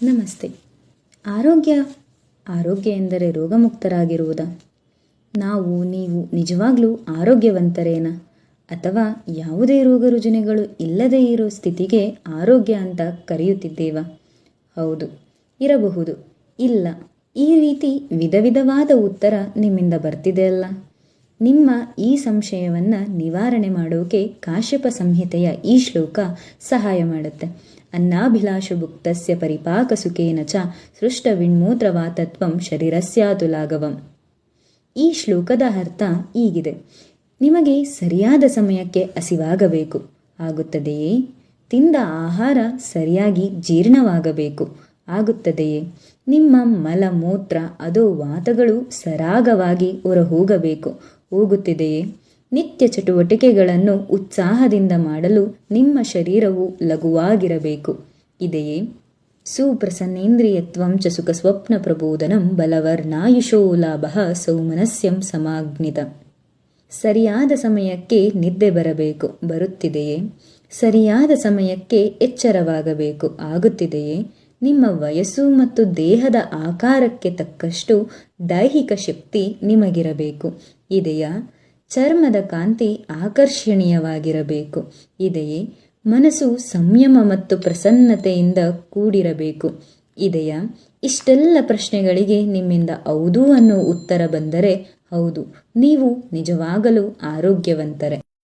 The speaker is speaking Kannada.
ನಮಸ್ತೆ. ಆರೋಗ್ಯ ಆರೋಗ್ಯ ಎಂದರೆ ರೋಗಮುಕ್ತರಾಗಿರುವುದಾ? ನೀವು ನಿಜವಾಗ್ಲೂ ಆರೋಗ್ಯವಂತರೇನಾ? ಅಥವಾ ಯಾವುದೇ ರೋಗ ರುಜಿನಗಳು ಇಲ್ಲದೇ ಇರೋ ಸ್ಥಿತಿಗೆ ಆರೋಗ್ಯ ಅಂತ ಕರೆಯುತ್ತಿದ್ದೇವಾ? ಹೌದು, ಇರಬಹುದು, ಇಲ್ಲ, ಈ ರೀತಿ ವಿಧ ವಿಧವಾದ ಉತ್ತರ ನಿಮ್ಮಿಂದ ಬರ್ತಿದೆಯಲ್ಲ. ನಿಮ್ಮ ಈ ಸಂಶಯವನ್ನು ನಿವಾರಣೆ ಮಾಡೋಕೆ ಕಾಶ್ಯಪ ಸಂಹಿತೆಯ ಈ ಶ್ಲೋಕ ಸಹಾಯ ಮಾಡುತ್ತೆ. ಅನ್ನಾಭಿಲಾಷಭುಕ್ತಸ್ಯ ಪರಿಪಾಕಸುಖೇನ ಚ ಸೃಷ್ಟವಿಣ್ಮೂತ್ರವಾತತ್ವಂ ಶರೀರಸ್ಯಾತುಲಾಘವಂ. ಈ ಶ್ಲೋಕದ ಅರ್ಥ ಹೀಗಿದೆ: ನಿಮಗೆ ಸರಿಯಾದ ಸಮಯಕ್ಕೆ ಹಸಿವಾಗಬೇಕು, ಆಗುತ್ತದೆಯೇ? ತಿಂದ ಆಹಾರ ಸರಿಯಾಗಿ ಜೀರ್ಣವಾಗಬೇಕು, ಆಗುತ್ತದೆಯೇ? ನಿಮ್ಮ ಮಲ ಮೂತ್ರ ವಾತಗಳು ಸರಾಗವಾಗಿ ಹೊರಹೋಗಬೇಕು, ಹೋಗುತ್ತಿದೆಯೇ? ನಿತ್ಯ ಚಟುವಟಿಕೆಗಳನ್ನು ಉತ್ಸಾಹದಿಂದ ಮಾಡಲು ನಿಮ್ಮ ಶರೀರವು ಲಘುವಾಗಿರಬೇಕು, ಇದೆಯೇ? ಸುಪ್ರಸನ್ನೇಂದ್ರಿಯತ್ವಂ ಚ ಸುಖ ಸ್ವಪ್ನ ಪ್ರಬೋಧನಂ ಬಲವರ್ನಾಯುಷೋ ಲಾಭಃ ಸೌಮನಸ್ಯಂ ಸಮಾಗ್ನಿತ. ಸರಿಯಾದ ಸಮಯಕ್ಕೆ ನಿದ್ದೆ ಬರಬೇಕು, ಬರುತ್ತಿದೆಯೇ? ಸರಿಯಾದ ಸಮಯಕ್ಕೆ ಎಚ್ಚರವಾಗಬೇಕು, ಆಗುತ್ತಿದೆಯೇ? ನಿಮ್ಮ ವಯಸ್ಸು ಮತ್ತು ದೇಹದ ಆಕಾರಕ್ಕೆ ತಕ್ಕಷ್ಟು ದೈಹಿಕ ಶಕ್ತಿ ನಿಮಗಿರಬೇಕು, ಇದೆಯಾ? ಚರ್ಮದ ಕಾಂತಿ ಆಕರ್ಷಣೀಯವಾಗಿರಬೇಕು, ಇದೆಯೇ? ಮನಸ್ಸು ಸಂಯಮ ಮತ್ತು ಪ್ರಸನ್ನತೆಯಿಂದ ಕೂಡಿರಬೇಕು, ಇದೆಯಾ? ಇಷ್ಟೆಲ್ಲ ಪ್ರಶ್ನೆಗಳಿಗೆ ನಿಮ್ಮಿಂದ ಹೌದು ಅನ್ನೋ ಉತ್ತರ ಬಂದರೆ ಹೌದು, ನೀವು ನಿಜವಾಗಲೂ ಆರೋಗ್ಯವಂತರೇ.